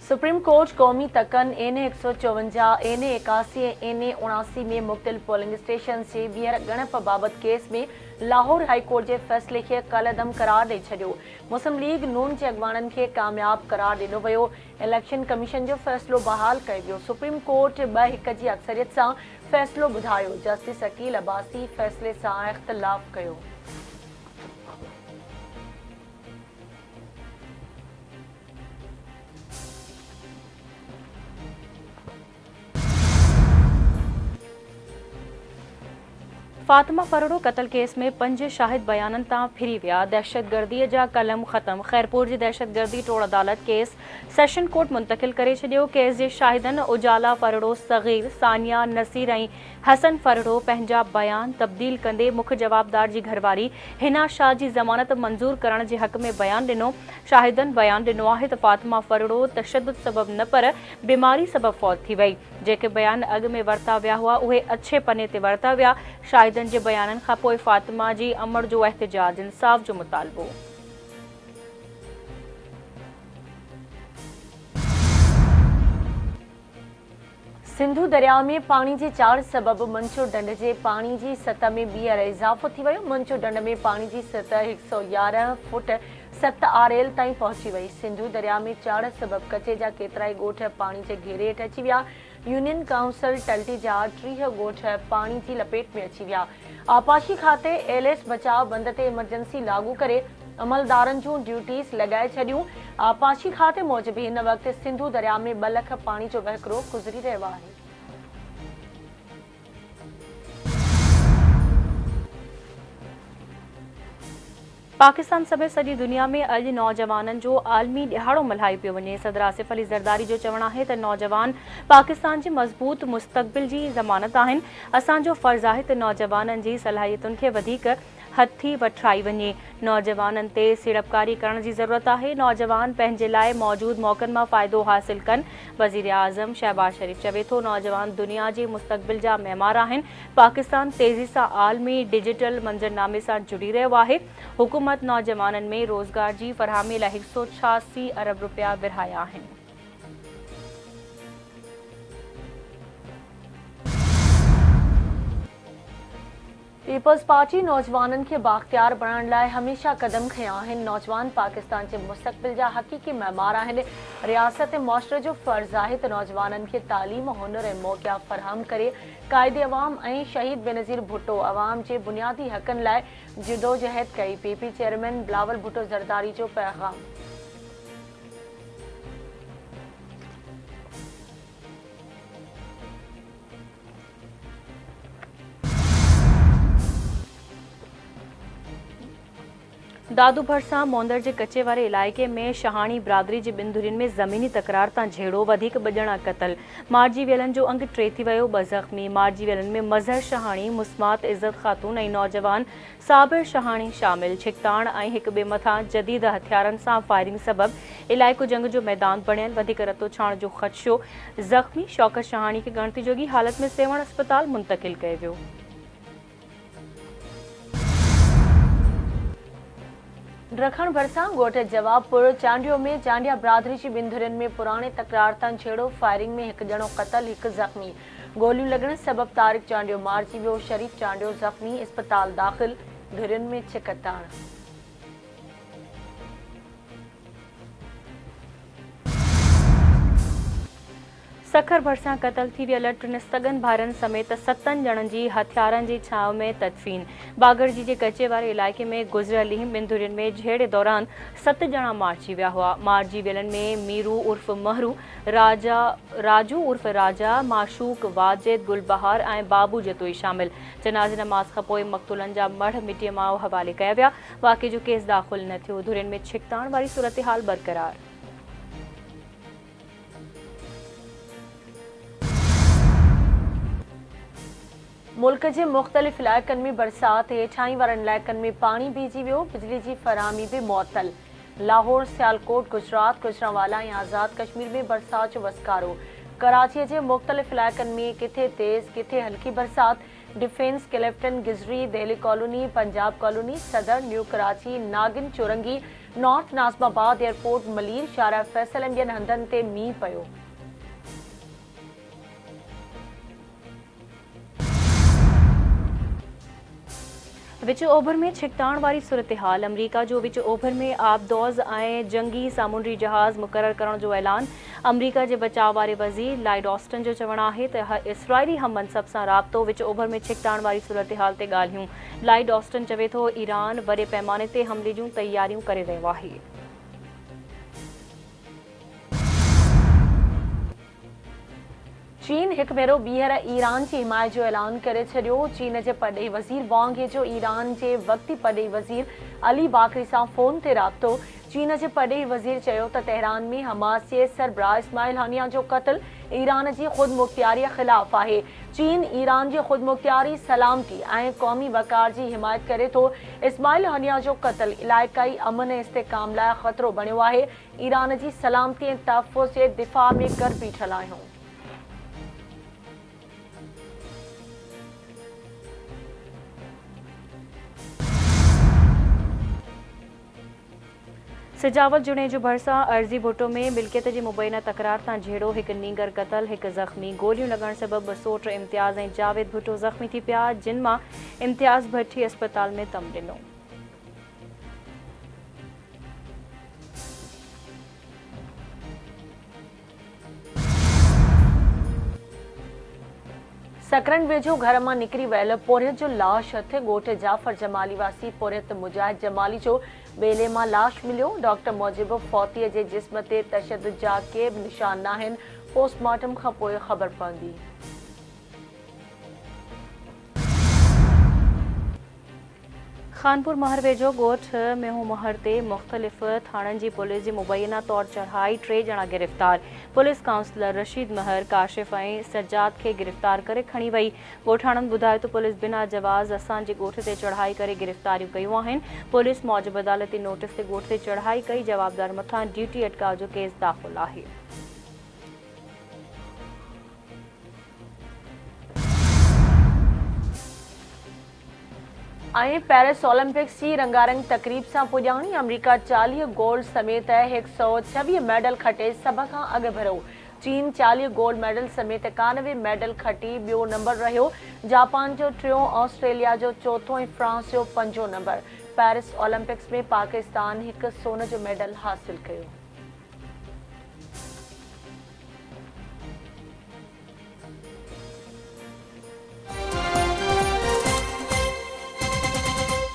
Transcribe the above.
Supreme court कौमी तकन N 154, N 81, N 79 में मुख्तलिफ पोलिंग स्टेशन से ॿीहर ॻणप बाबत केस में लाहौर हाई कोर्ट के फैसले के कलअदम करार ॾेई छॾियो। मुस्लिम लीग नून के अॻवाननि खे कामयाब करार ॾिनो वियो। इलेक्शन कमीशन जो फैसलो बहाल कयो वियो। सुप्रीम कोर्ट 2-1 जी अक्सरियत सां फैसलो ॿुधायो। जस्टिस अकील अब्बासी फैसले सां इख़्तिलाफ़ कयो। फातिमा फरोडो कतल केस में 5 शाहिद बयाननि तां फिरी विया। दहशतगर्दी जा कलम ख़त्म। खैरपुर जी दहशतगर्दी टोड़ अदालत केस सेशन कोर्ट मुंतकिल करे छॾियो। केस जे शाहिदनि उजाला फरोडो सग़ीर, सानिया नसीर ऐं हसन फरोडो पंहिंजा बयान तब्दील कंदे मुख्य जवाबदार जी घरवारी हिना शाह जी ज़मानत मंज़ूर करण जे हक़ में बयान ॾिनो। शाहिदनि बयान ॾिनो आहे त फातिमा फरोडो तशद्दुद सबब न पर बीमारी सबब फौत थी वई। जेके बयान अॻु में वरिता विया हुआ उहे अच्छे पने ते वरिता विया। शाहिदनि जे बयाननि खां पोइ फातिमा जी अमर जो एहतजाज, इंसाफ़ जो मुतालबो। सिंधु दरिया में पानी जे चाड़ सबब मंचो ढंढ जे पानी जी सतह में ॿीहर इज़ाफ़ो थी वियो। मंचो ढंढ में पानी जी सतह 111 फुट 7 आरएल ताईं पहुची वई। सिंधु दरिया में चाड़ सबब कचे जा केतिराई ॻोठ पानी जे घेरे हेठि अची विया। यूनियन काउंसिल टल्टी जा 30 ॻोठ पानी जी लपेट में अची विया। आपाशी खाते एलएस बचाव बंद ते इमरजेंसी लागू करे अमलदारनि जूं ड्यूटीज़ लॻाए छॾियूं। आपाशी खाते मूजिबि हिन वक़्तु सिंधु दरिया में 2 लख पानी जो वहिकिरो गुज़री रहियो आहे। पाकिस्तान समेत सॼी दुनिया में अॼु नौजवाननि जो आलमी ॾिहाड़ो मल्हायो पियो वञे। सदर आसिफ अली ज़रदारी जो चवणु आहे त नौजवान पाकिस्तान जे मज़बूत मुस्तक़बिल जी ज़मानत आहिनि। असांजो फ़र्ज़ु आहे त नौजवाननि जी सलाहियतुनि खे वधीक हथी वठाई वञे। नौजवाननि ते सीड़पकारी करण जी ज़रूरत आहे। नौजवान पंहिंजे लाइ मौजूदु मौक़नि मां फ़ाइदो हासिल कनि। वज़ीर आज़म शहबाज शरीफ़ चवे थो नौजवान दुनिया जे मुस्तक़बिल जा मेमार आहिनि। पाकिस्तान तेज़ी सां आलमी डिजिटल मंज़रनामे सां जुड़ी रहियो आहे। हुकूमत नौजवाननि में रोज़गार जी फ़रहामी लाइ 186 अरब रुपया विरहाया आहिनि। पीपल्स पार्टी नौजवाननि खे बाख्तियार बणाइण लाइ हमेशह क़दम खयां आहिनि। नौजवान पाकिस्तान जे मुस्तक़बिल जा हक़ीक़ी मेमार आहिनि। रियासत ऐं मुआशरे जो फ़र्ज़ु आहे त नौजवाननि खे तालीम, हुनर ऐं मौक़िया फ़राहम करे। क़ाइदे अवाम ऐं शहीद बेनज़ीर भुट्टो अवाम जे बुनियादी हक़नि लाइ जिदोजहद कई। पीपी चेयरमैन बिलावल भुट्टो ज़रदारी जो पैगाम। दादू भरसां मोंदर जे कचे वारे इलाइक़े में शहाणी बिरादरी जी 2 धुरियुनि में ज़मीनी तकरार तां झेड़ो, वधीक ॿ क़तल। मारजी वेलनि जो अंग 3 थी वियो, 2 ज़ख़्मी। मारजी वेलनि में मज़हर शहाणी, मुस्मात इज़त ख़ातून ऐं नौजवान साबिर शहाणी शामिल। छिकताण ऐं हिक ॿिए मथां जदीद हथियारनि सां फायरिंग सबबि इलाइक़ो जंग जो मैदान बणियल। वधीक रतो छाण जो ख़दशो। ज़ख़्मी शौकत शहाणी खे ॻणती जोगी हालत में सेवण अस्पताल मुंतकिल कयो वियो। रखण भरसां ॻोठ जवाबपुर चांडियो में चांडिया बिरादरी जी 2 धुरियुनि में पुराणे तकरार तां छेड़ो। फायरिंग में 1 ॼणो क़तल, 1 ज़ख़्मी। गोलियूं लॻण सबब तारिक चांडियो मारिजी वियो। शरीफ़ चांडियो ज़ख़्मी, अस्पताल दाख़िल। धुरियुनि में छिकताण। सखर भरसां क़तल थी वियल 3 सगन भाइरनि समेत 7 ॼणनि जी हथियारनि जी छांव में तदफ़ीन। बागड़जी जे कचे वारे इलाइक़े में गुज़िरियल ॾींहुं 2 धुरियुनि में झेड़े दौरान 7 ॼणा मारिजी विया हुआ। मारिजी वेलनि में मीरू उर्फ़ महरू, राजू उर्फ़ राजा, माशूक, वाजिद, गुलबहार ऐं बाबू जतोई शामिल। जनाज़े नमाज़ खां पोइ मक़तूलनि जा मढ़ मिटीअ मां हवाले कया विया। वाक़े जो केस दाख़िल न थियो। धुरियुनि में छिकताण वारी सूरतहाल बरक़रार। मुल्क जे मुख़्तलिफ़ इलाइक़नि में बरसात। हेठाहीं वारनि इलाइक़नि में पाणी बीहजी वियो। बिजली जी फ़रहामी बि मुअत्तल। लाहौर, सियालकोट, गुजरात, गुजरांवाला ऐं आज़ाद कश्मीर में बरसात जो वसकारो। कराची जे मुख़्तलिफ़ इलाइक़नि में किथे तेज़ किथे हल्की बरसात। Defence Clifton Gizri Delhi colony Punjab colony Saddar new Karachi Nagan Chowrangi north Nazimabad airport Malir Shahrah Faisal ऐं ॿियनि हंधनि ते मींहुं पियो। विच ओभर में छिकताण वारी सूरत हाल। अमरीका जो विच ओभर में आबदोज़ ऐं जंगी सामूंडी जहाज़ मुक़रर करण जो ऐलान। अमरीका जे बचाव वारे वज़ीर लॉयड ऑस्टिन जो चवणु आहे त इसराइली हम मनसब सां राब्तो विच ओभर में छिकताण वारी सूरत हाल ते ॻाल्हियूं। लॉयड ऑस्टिन चवे थो ईरान वॾे पैमाने ते हमले जूं तयारियूं करे रहियो आहे। चीन हिकु भेरो ॿीहर ईरान जी हिमायत जो ऐलान करे छॾियो। चीन जे परॾेही वज़ीर वांग ये जो ईरान जे वक़्ती परॾेही वज़ीर अली बाकरी सां फ़ोन ते राब्तो। चीन जे परॾेही वज़ीर चयो त तेहरान में हमास जे सरबराह इस्माइल हानिया जो क़त्ल ईरान जी ख़ुदमुख़्तियारीअ ख़िलाफ़ आहे। चीन ईरान जी ख़ुदमुख़्तियारी सलामती ऐं क़ौमी वक़ार जी हिमायत करे थो। इस्माइल हानिया जो क़त्ल इलाइक़ाई अमन ऐं इस्तेहकाम लाइ ख़तरो बणियो आहे। ईरान जी सलामती ऐं तहफ़्फ़ुज़ जे दिफ़ा में कर बीठल आहियूं। सिजावत जुणे जो भरिसां अर्ज़ी भुट्टो में मिल्कियत जी मुबैना तकरार तां झेड़ो हिकु नींगर क़तल हिकु ज़ख़्मी। गोलियूं लॻण सबबि 203 इम्तियाज़ ऐं जावेद भुट्टो ज़ख़्मी थी पिया, जिन मां इम्तियाज़ भट्टी अस्पताल में दम ॾिनो। सकरन वेझो घर मां निकिरी वियल पोरियत जो लाश हथ ॻोठ जाफ़र जमाली वासी पोरियत मुजाहिद जमाली जो ॿेले मां लाश मिलियो। डॉक्टर मूजिब फौतीअ जे जिस्म ते तशद्दुद जा के बि निशान नाहिनि। पोस्टमार्टम खां पोइ ख़बर पवंदी। खानपुर महर वेझो ॻोठ मेहू महर ते मुख़्तलिफ़ थाणनि जी पुलिस जी मुबैना तौर चढ़ाई 3 ॼणा गिरफ़्तार। पुलिस काउंसलर रशीद महर काशिफ़ ऐं सज्जाद खे गिरफ़्तार करे खणी वई। ॻोठाणनि ॿुधायो त पुलिस बिना जवाज़ असांजे ॻोठ ते चढ़ाई करे गिरफ़्तारियूं कयूं आहिनि। पुलिस मौजिब अदालती नोटिस ते ॻोठ ते चढ़ाई कई जवाबदार मथां ड्यूटी अटकाव जो केस दाख़िल आहे। ऐं पेरिस ओलंपिक्स जी रंगारंग तक़रीब सां पुॼाणी। अमरीका 40 गोल्ड समेत 126 मेडल खटे सभ खां अॻु भरियो। चीन 40 गोल्ड मेडल समेत 91 मेडल खटी ॿियो नंबर रहियो। जापान जो 3, ऑस्ट्रेलिया जो 4 ऐं फ्रांस जो 5 नंबर। पेरिस ओलंपिक्स में पाकिस्तान हिकु सोन जो मेडल हासिल कयो।